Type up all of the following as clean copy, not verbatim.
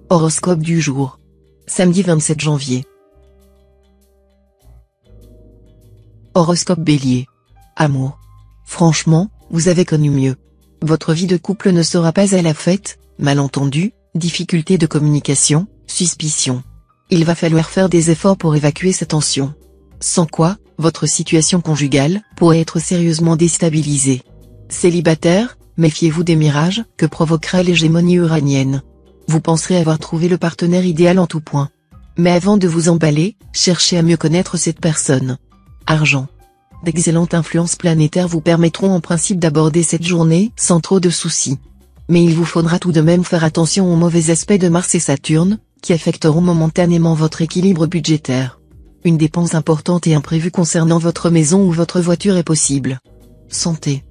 Horoscope du jour. Samedi 27 janvier. Horoscope Bélier. Amour. Franchement, vous avez connu mieux. Votre vie de couple ne sera pas à la fête, malentendus, difficultés de communication, suspicion. Il va falloir faire des efforts pour évacuer cette tension. Sans quoi, votre situation conjugale pourrait être sérieusement déstabilisée. Célibataire, méfiez-vous des mirages que provoquera l'hégémonie uranienne. Vous penserez avoir trouvé le partenaire idéal en tout point. Mais avant de vous emballer, cherchez à mieux connaître cette personne. Argent. D'excellentes influences planétaires vous permettront en principe d'aborder cette journée sans trop de soucis. Mais il vous faudra tout de même faire attention aux mauvais aspects de Mars et Saturne, qui affecteront momentanément votre équilibre budgétaire. Une dépense importante et imprévue concernant votre maison ou votre voiture est possible. Santé.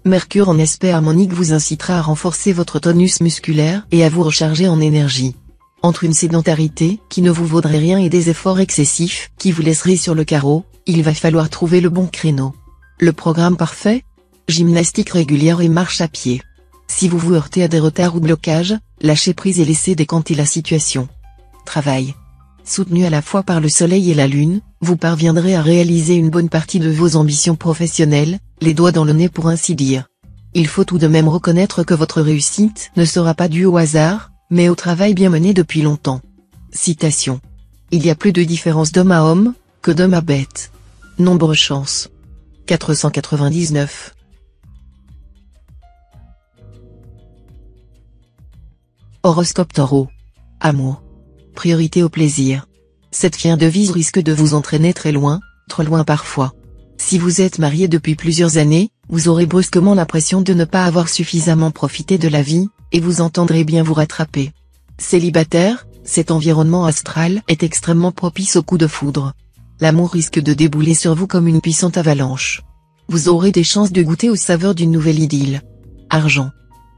Mercure en aspect harmonique vous incitera à renforcer votre tonus musculaire et à vous recharger en énergie. Entre une sédentarité qui ne vous vaudrait rien et des efforts excessifs qui vous laisseraient sur le carreau, il va falloir trouver le bon créneau. Le programme parfait ? Gymnastique régulière et marche à pied. Si vous vous heurtez à des retards ou blocages, lâchez prise et laissez décanter la situation. Travail. Soutenu à la fois par le soleil et la lune, vous parviendrez à réaliser une bonne partie de vos ambitions professionnelles, les doigts dans le nez pour ainsi dire. Il faut tout de même reconnaître que votre réussite ne sera pas due au hasard, mais au travail bien mené depuis longtemps. Citation. Il y a plus de différence d'homme à homme, que d'homme à bête. Nombre chance. 499. Horoscope Taureau. Amour. Priorité au plaisir. Cette fin de devise risque de vous entraîner très loin, trop loin parfois. Si vous êtes marié depuis plusieurs années, vous aurez brusquement l'impression de ne pas avoir suffisamment profité de la vie, et vous entendrez bien vous rattraper. Célibataire, cet environnement astral est extrêmement propice aux coups de foudre. L'amour risque de débouler sur vous comme une puissante avalanche. Vous aurez des chances de goûter aux saveurs d'une nouvelle idylle. Argent.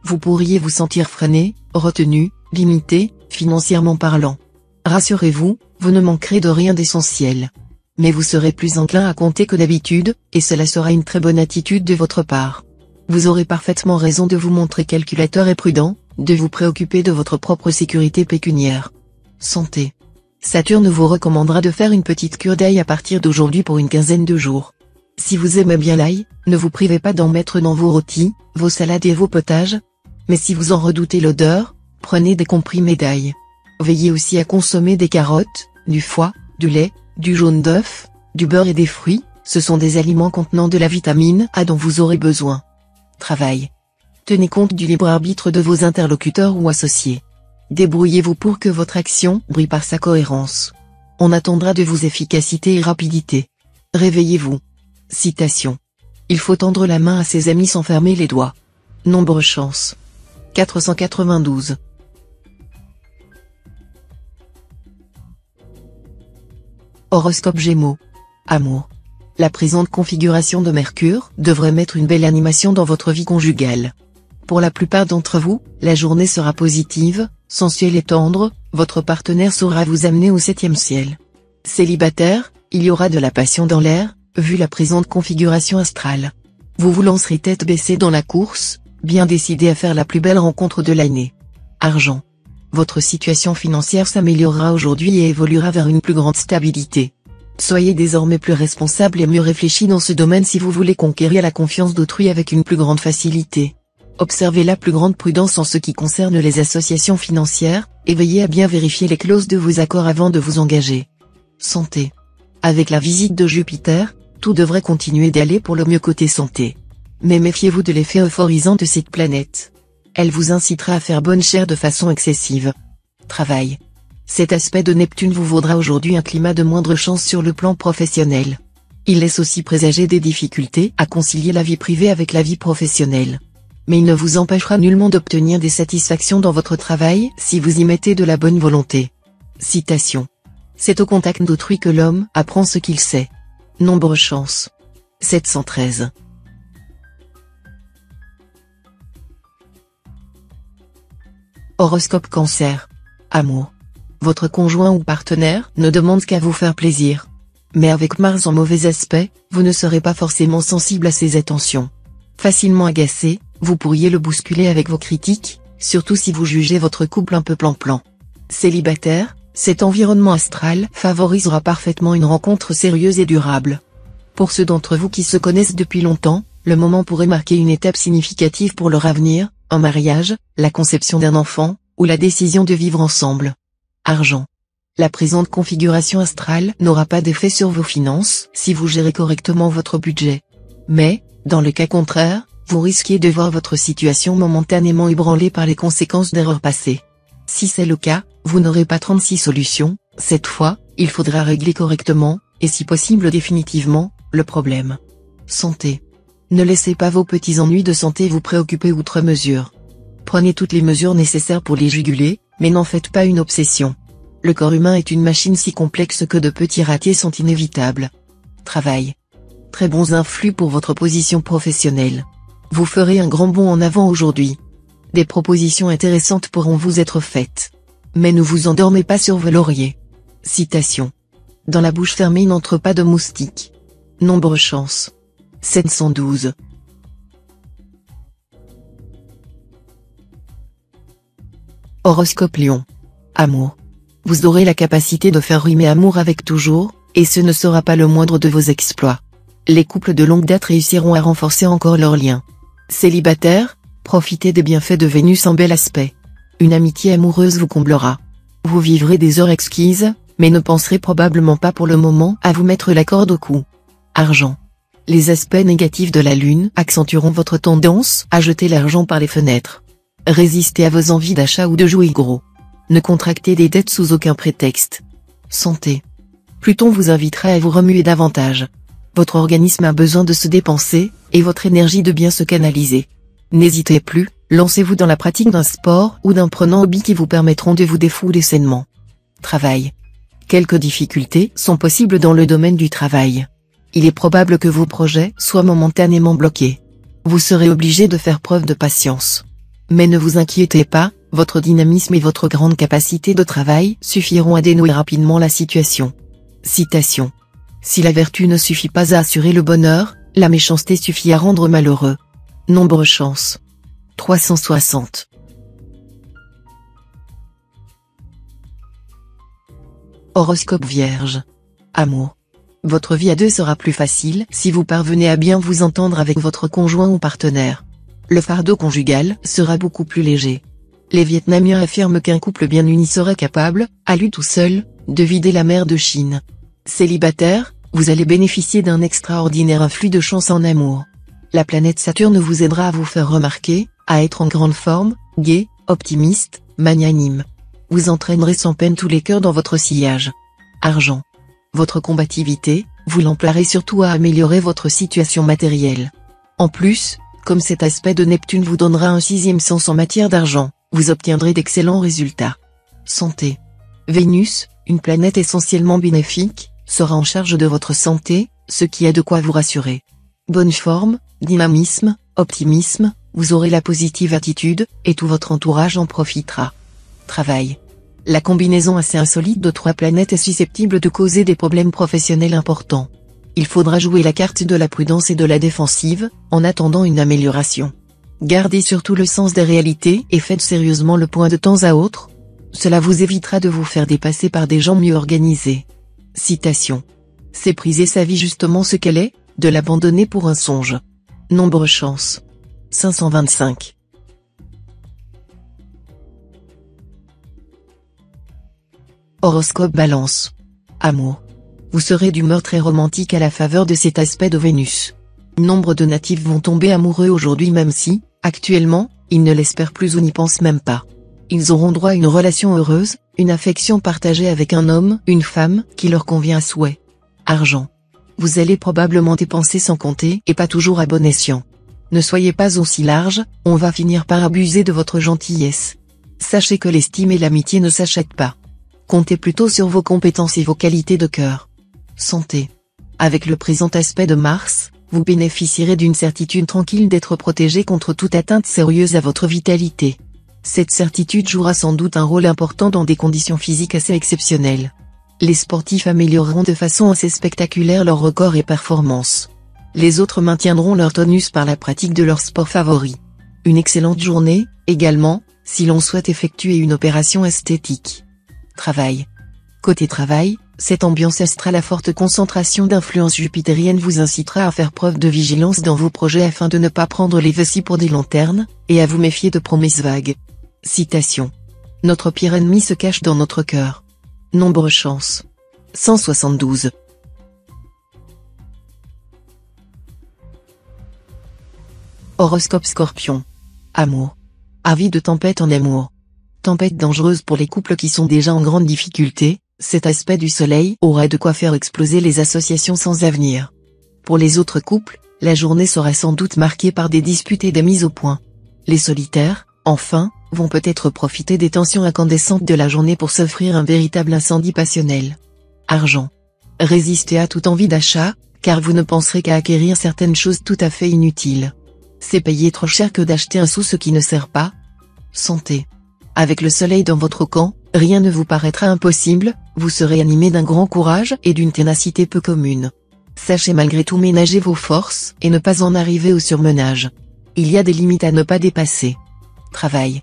Vous pourriez vous sentir freiné, retenu, limité, financièrement parlant. Rassurez-vous, vous ne manquerez de rien d'essentiel. Mais vous serez plus enclin à compter que d'habitude, et cela sera une très bonne attitude de votre part. Vous aurez parfaitement raison de vous montrer calculateur et prudent, de vous préoccuper de votre propre sécurité pécuniaire. Santé. Saturne vous recommandera de faire une petite cure d'ail à partir d'aujourd'hui pour une quinzaine de jours. Si vous aimez bien l'ail, ne vous privez pas d'en mettre dans vos rôtis, vos salades et vos potages. Mais si vous en redoutez l'odeur, prenez des comprimés d'ail. Veillez aussi à consommer des carottes, du foie, du lait, du jaune d'œuf, du beurre et des fruits, ce sont des aliments contenant de la vitamine A dont vous aurez besoin. Travail. Tenez compte du libre arbitre de vos interlocuteurs ou associés. Débrouillez-vous pour que votre action brille par sa cohérence. On attendra de vous efficacité et rapidité. Réveillez-vous. Citation. Il faut tendre la main à ses amis sans fermer les doigts. Nombre chance. 492. Horoscope Gémeaux. Amour. La présente configuration de Mercure devrait mettre une belle animation dans votre vie conjugale. Pour la plupart d'entre vous, la journée sera positive, sensuelle et tendre, votre partenaire saura vous amener au 7e ciel. Célibataire, il y aura de la passion dans l'air, vu la présente configuration astrale. Vous vous lancerez tête baissée dans la course, bien décidé à faire la plus belle rencontre de l'année. Argent. Votre situation financière s'améliorera aujourd'hui et évoluera vers une plus grande stabilité. Soyez désormais plus responsable et mieux réfléchi dans ce domaine si vous voulez conquérir la confiance d'autrui avec une plus grande facilité. Observez la plus grande prudence en ce qui concerne les associations financières, et veillez à bien vérifier les clauses de vos accords avant de vous engager. Santé. Avec la visite de Jupiter, tout devrait continuer d'aller pour le mieux côté santé. Mais méfiez-vous de l'effet euphorisant de cette planète. Elle vous incitera à faire bonne chère de façon excessive. Travail. Cet aspect de Neptune vous vaudra aujourd'hui un climat de moindre chance sur le plan professionnel. Il laisse aussi présager des difficultés à concilier la vie privée avec la vie professionnelle. Mais il ne vous empêchera nullement d'obtenir des satisfactions dans votre travail si vous y mettez de la bonne volonté. Citation. C'est au contact d'autrui que l'homme apprend ce qu'il sait. Nombre chance. 713. Horoscope Cancer. Amour. Votre conjoint ou partenaire ne demande qu'à vous faire plaisir. Mais avec Mars en mauvais aspect, vous ne serez pas forcément sensible à ses attentions. Facilement agacé, vous pourriez le bousculer avec vos critiques, surtout si vous jugez votre couple un peu plan-plan. Célibataire, cet environnement astral favorisera parfaitement une rencontre sérieuse et durable. Pour ceux d'entre vous qui se connaissent depuis longtemps, le moment pourrait marquer une étape significative pour leur avenir, un mariage, la conception d'un enfant, ou la décision de vivre ensemble. Argent. La présente configuration astrale n'aura pas d'effet sur vos finances si vous gérez correctement votre budget. Mais, dans le cas contraire, vous risquez de voir votre situation momentanément ébranlée par les conséquences d'erreurs passées. Si c'est le cas, vous n'aurez pas 36 solutions, cette fois, il faudra régler correctement, et si possible définitivement, le problème. Santé. Ne laissez pas vos petits ennuis de santé vous préoccuper outre mesure. Prenez toutes les mesures nécessaires pour les juguler, mais n'en faites pas une obsession. Le corps humain est une machine si complexe que de petits ratés sont inévitables. Travail. Très bons influx pour votre position professionnelle. Vous ferez un grand bond en avant aujourd'hui. Des propositions intéressantes pourront vous être faites. Mais ne vous endormez pas sur vos lauriers. Citation. Dans la bouche fermée n'entre pas de moustique. Nombre chance. 712. Horoscope Lion. Amour. Vous aurez la capacité de faire rimer amour avec toujours, et ce ne sera pas le moindre de vos exploits. Les couples de longue date réussiront à renforcer encore leur lien. Célibataire, profitez des bienfaits de Vénus en bel aspect. Une amitié amoureuse vous comblera. Vous vivrez des heures exquises, mais ne penserez probablement pas pour le moment à vous mettre la corde au cou. Argent. Les aspects négatifs de la Lune accentueront votre tendance à jeter l'argent par les fenêtres. Résistez à vos envies d'achat ou de jouer gros. Ne contractez des dettes sous aucun prétexte. Santé. Pluton vous invitera à vous remuer davantage. Votre organisme a besoin de se dépenser, et votre énergie de bien se canaliser. N'hésitez plus, lancez-vous dans la pratique d'un sport ou d'un prenant hobby qui vous permettront de vous défouler sainement. Travail. Quelques difficultés sont possibles dans le domaine du travail. Il est probable que vos projets soient momentanément bloqués. Vous serez obligé de faire preuve de patience. Mais ne vous inquiétez pas, votre dynamisme et votre grande capacité de travail suffiront à dénouer rapidement la situation. Citation. Si la vertu ne suffit pas à assurer le bonheur, la méchanceté suffit à rendre malheureux. Nombre chance. 360. Horoscope Vierge. Amour. Votre vie à deux sera plus facile si vous parvenez à bien vous entendre avec votre conjoint ou partenaire. Le fardeau conjugal sera beaucoup plus léger. Les Vietnamiens affirment qu'un couple bien uni serait capable, à lui tout seul, de vider la mer de Chine. Célibataire, vous allez bénéficier d'un extraordinaire influx de chance en amour. La planète Saturne vous aidera à vous faire remarquer, à être en grande forme, gai, optimiste, magnanime. Vous entraînerez sans peine tous les cœurs dans votre sillage. Argent. Votre combativité, vous l'emploierez surtout à améliorer votre situation matérielle. En plus, comme cet aspect de Neptune vous donnera un sixième sens en matière d'argent, vous obtiendrez d'excellents résultats. Santé. Vénus, une planète essentiellement bénéfique, sera en charge de votre santé, ce qui a de quoi vous rassurer. Bonne forme, dynamisme, optimisme, vous aurez la positive attitude, et tout votre entourage en profitera. Travail. La combinaison assez insolite de 3 planètes est susceptible de causer des problèmes professionnels importants. Il faudra jouer la carte de la prudence et de la défensive, en attendant une amélioration. Gardez surtout le sens des réalités et faites sérieusement le point de temps à autre. Cela vous évitera de vous faire dépasser par des gens mieux organisés. Citation. C'est priser sa vie justement ce qu'elle est, de l'abandonner pour un songe. Nombre chance. 525. Horoscope Balance. Amour. Vous serez d'humeur très romantique à la faveur de cet aspect de Vénus. Nombre de natifs vont tomber amoureux aujourd'hui même si, actuellement, ils ne l'espèrent plus ou n'y pensent même pas. Ils auront droit à une relation heureuse, une affection partagée avec un homme, une femme, qui leur convient à souhait. Argent. Vous allez probablement dépenser sans compter et pas toujours à bon escient. Ne soyez pas aussi large, on va finir par abuser de votre gentillesse. Sachez que l'estime et l'amitié ne s'achètent pas. Comptez plutôt sur vos compétences et vos qualités de cœur. Santé. Avec le présent aspect de Mars, vous bénéficierez d'une certitude tranquille d'être protégé contre toute atteinte sérieuse à votre vitalité. Cette certitude jouera sans doute un rôle important dans des conditions physiques assez exceptionnelles. Les sportifs amélioreront de façon assez spectaculaire leurs records et performances. Les autres maintiendront leur tonus par la pratique de leur sport favori. Une excellente journée, également, si l'on souhaite effectuer une opération esthétique. Travail. Côté travail, cette ambiance astrale à forte concentration d'influence jupitérienne vous incitera à faire preuve de vigilance dans vos projets afin de ne pas prendre les vessies pour des lanternes, et à vous méfier de promesses vagues. Citation. Notre pire ennemi se cache dans notre cœur. Nombre chance. 172. Horoscope Scorpion. Amour. Avis de tempête en amour. Tempête dangereuse pour les couples qui sont déjà en grande difficulté, cet aspect du soleil aura de quoi faire exploser les associations sans avenir. Pour les autres couples, la journée sera sans doute marquée par des disputes et des mises au point. Les solitaires, enfin, vont peut-être profiter des tensions incandescentes de la journée pour s'offrir un véritable incendie passionnel. Argent. Résistez à toute envie d'achat, car vous ne penserez qu'à acquérir certaines choses tout à fait inutiles. C'est payer trop cher que d'acheter un sou ce qui ne sert pas. Santé. Avec le soleil dans votre camp, rien ne vous paraîtra impossible, vous serez animé d'un grand courage et d'une ténacité peu commune. Sachez malgré tout ménager vos forces et ne pas en arriver au surmenage. Il y a des limites à ne pas dépasser. Travail.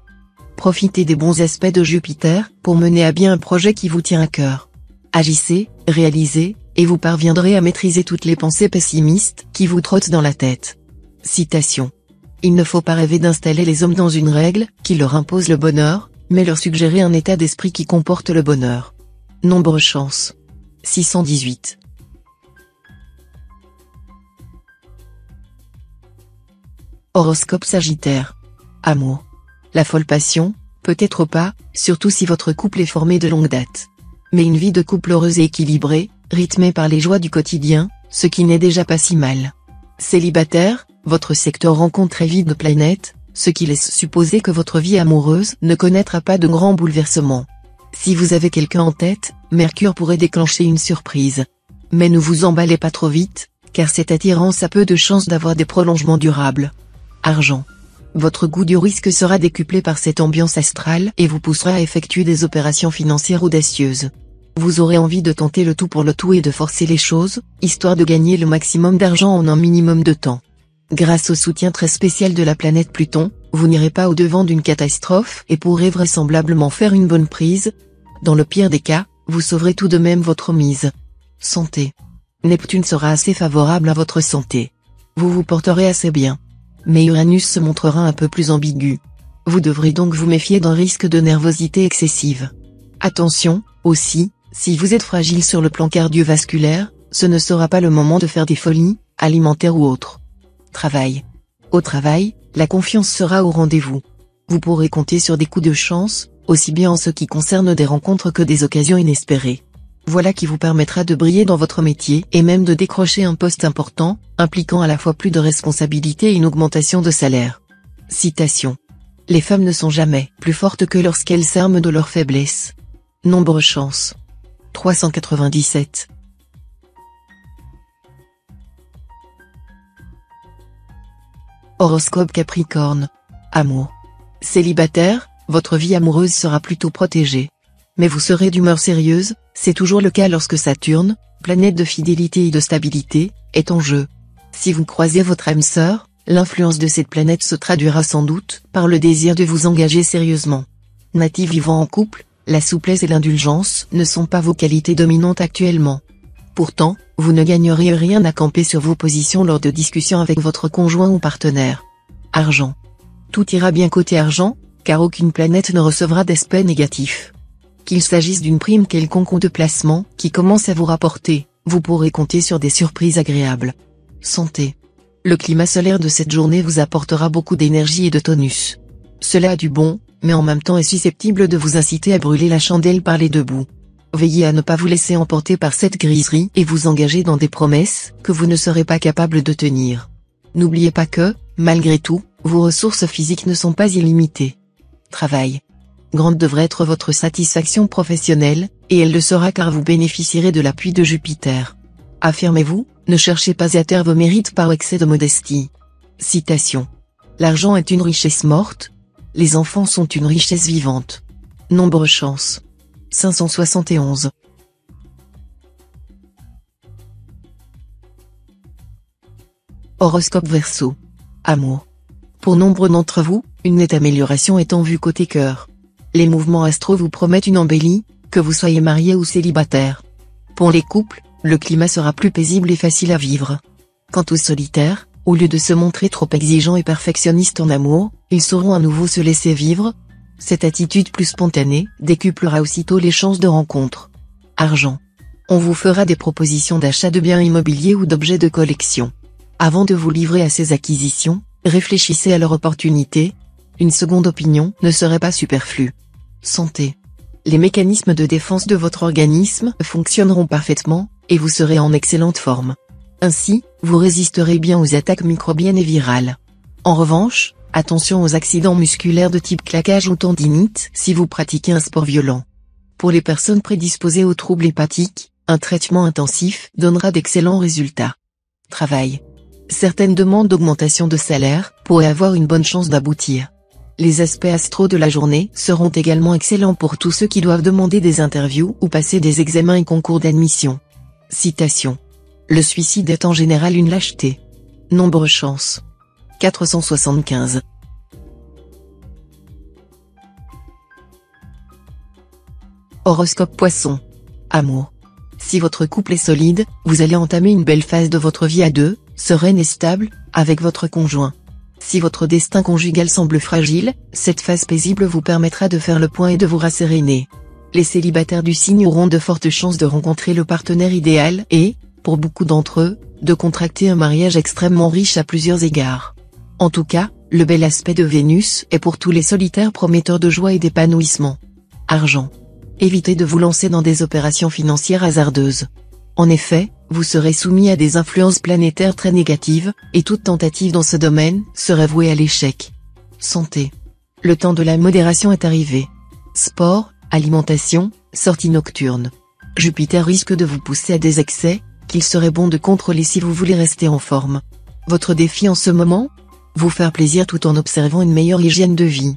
Profitez des bons aspects de Jupiter pour mener à bien un projet qui vous tient à cœur. Agissez, réalisez, et vous parviendrez à maîtriser toutes les pensées pessimistes qui vous trottent dans la tête. Citation. Il ne faut pas rêver d'installer les hommes dans une règle qui leur impose le bonheur, mais leur suggérer un état d'esprit qui comporte le bonheur. Nombre chance. 618. Horoscope Sagittaire. Amour. La folle passion, peut-être pas, surtout si votre couple est formé de longue date. Mais une vie de couple heureuse et équilibrée, rythmée par les joies du quotidien, ce qui n'est déjà pas si mal. Célibataire, votre secteur rencontre très vite de planètes, ce qui laisse supposer que votre vie amoureuse ne connaîtra pas de grands bouleversements. Si vous avez quelqu'un en tête, Mercure pourrait déclencher une surprise. Mais ne vous emballez pas trop vite, car cette attirance a peu de chances d'avoir des prolongements durables. Argent. Votre goût du risque sera décuplé par cette ambiance astrale et vous poussera à effectuer des opérations financières audacieuses. Vous aurez envie de tenter le tout pour le tout et de forcer les choses, histoire de gagner le maximum d'argent en un minimum de temps. Grâce au soutien très spécial de la planète Pluton, vous n'irez pas au-devant d'une catastrophe et pourrez vraisemblablement faire une bonne prise. Dans le pire des cas, vous sauverez tout de même votre mise. Santé. Neptune sera assez favorable à votre santé. Vous vous porterez assez bien. Mais Uranus se montrera un peu plus ambigu. Vous devrez donc vous méfier d'un risque de nervosité excessive. Attention, aussi, si vous êtes fragile sur le plan cardiovasculaire, ce ne sera pas le moment de faire des folies, alimentaires ou autres. Travail. Au travail, la confiance sera au rendez-vous. Vous pourrez compter sur des coups de chance, aussi bien en ce qui concerne des rencontres que des occasions inespérées. Voilà qui vous permettra de briller dans votre métier et même de décrocher un poste important, impliquant à la fois plus de responsabilités et une augmentation de salaire. Citation. Les femmes ne sont jamais plus fortes que lorsqu'elles s'arment de leur faiblesse. Nombre chance. 397. Horoscope Capricorne. Amour. Célibataire, votre vie amoureuse sera plutôt protégée. Mais vous serez d'humeur sérieuse, c'est toujours le cas lorsque Saturne, planète de fidélité et de stabilité, est en jeu. Si vous croisez votre âme sœur, l'influence de cette planète se traduira sans doute par le désir de vous engager sérieusement. Natif vivant en couple, la souplesse et l'indulgence ne sont pas vos qualités dominantes actuellement. Pourtant, vous ne gagnerez rien à camper sur vos positions lors de discussions avec votre conjoint ou partenaire. Argent. Tout ira bien côté argent, car aucune planète ne recevra d'aspect négatif. Qu'il s'agisse d'une prime quelconque ou de placement qui commence à vous rapporter, vous pourrez compter sur des surprises agréables. Santé. Le climat solaire de cette journée vous apportera beaucoup d'énergie et de tonus. Cela a du bon, mais en même temps est susceptible de vous inciter à brûler la chandelle par les deux bouts. Veillez à ne pas vous laisser emporter par cette griserie et vous engager dans des promesses que vous ne serez pas capable de tenir. N'oubliez pas que, malgré tout, vos ressources physiques ne sont pas illimitées. Travail. Grande devrait être votre satisfaction professionnelle, et elle le sera car vous bénéficierez de l'appui de Jupiter. Affirmez-vous, ne cherchez pas à taire vos mérites par excès de modestie. Citation. L'argent est une richesse morte. Les enfants sont une richesse vivante. Nombre chance. 571. Horoscope Verseau. Amour. Pour nombre d'entre vous, une nette amélioration est en vue côté cœur. Les mouvements astro vous promettent une embellie, que vous soyez marié ou célibataire. Pour les couples, le climat sera plus paisible et facile à vivre. Quant aux solitaires, au lieu de se montrer trop exigeants et perfectionnistes en amour, ils sauront à nouveau se laisser vivre. Cette attitude plus spontanée décuplera aussitôt les chances de rencontre. Argent. On vous fera des propositions d'achat de biens immobiliers ou d'objets de collection. Avant de vous livrer à ces acquisitions, réfléchissez à leur opportunité. Une seconde opinion ne serait pas superflue. Santé. Les mécanismes de défense de votre organisme fonctionneront parfaitement, et vous serez en excellente forme. Ainsi, vous résisterez bien aux attaques microbiennes et virales. En revanche, attention aux accidents musculaires de type claquage ou tendinite si vous pratiquez un sport violent. Pour les personnes prédisposées aux troubles hépatiques, un traitement intensif donnera d'excellents résultats. Travail. Certaines demandes d'augmentation de salaire pourraient avoir une bonne chance d'aboutir. Les aspects astro de la journée seront également excellents pour tous ceux qui doivent demander des interviews ou passer des examens et concours d'admission. Citation. Le suicide est en général une lâcheté. Nombre chance. 475. Horoscope Poisson. Amour. Si votre couple est solide, vous allez entamer une belle phase de votre vie à deux, sereine et stable, avec votre conjoint. Si votre destin conjugal semble fragile, cette phase paisible vous permettra de faire le point et de vous rasséréner. Les célibataires du signe auront de fortes chances de rencontrer le partenaire idéal et, pour beaucoup d'entre eux, de contracter un mariage extrêmement riche à plusieurs égards. En tout cas, le bel aspect de Vénus est pour tous les solitaires prometteur de joie et d'épanouissement. Argent. Évitez de vous lancer dans des opérations financières hasardeuses. En effet, vous serez soumis à des influences planétaires très négatives, et toute tentative dans ce domaine serait vouée à l'échec. Santé. Le temps de la modération est arrivé. Sport, alimentation, sorties nocturnes. Jupiter risque de vous pousser à des excès, qu'il serait bon de contrôler si vous voulez rester en forme. Votre défi en ce moment ? Vous faire plaisir tout en observant une meilleure hygiène de vie.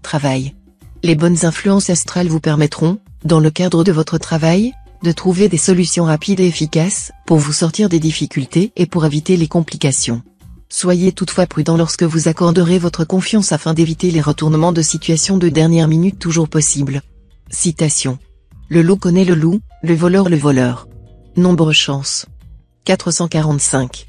Travail. Les bonnes influences astrales vous permettront, dans le cadre de votre travail, de trouver des solutions rapides et efficaces, pour vous sortir des difficultés et pour éviter les complications. Soyez toutefois prudent lorsque vous accorderez votre confiance afin d'éviter les retournements de situation de dernière minute toujours possibles. Citation. Le loup connaît le loup, le voleur le voleur. Nombre chance. 445.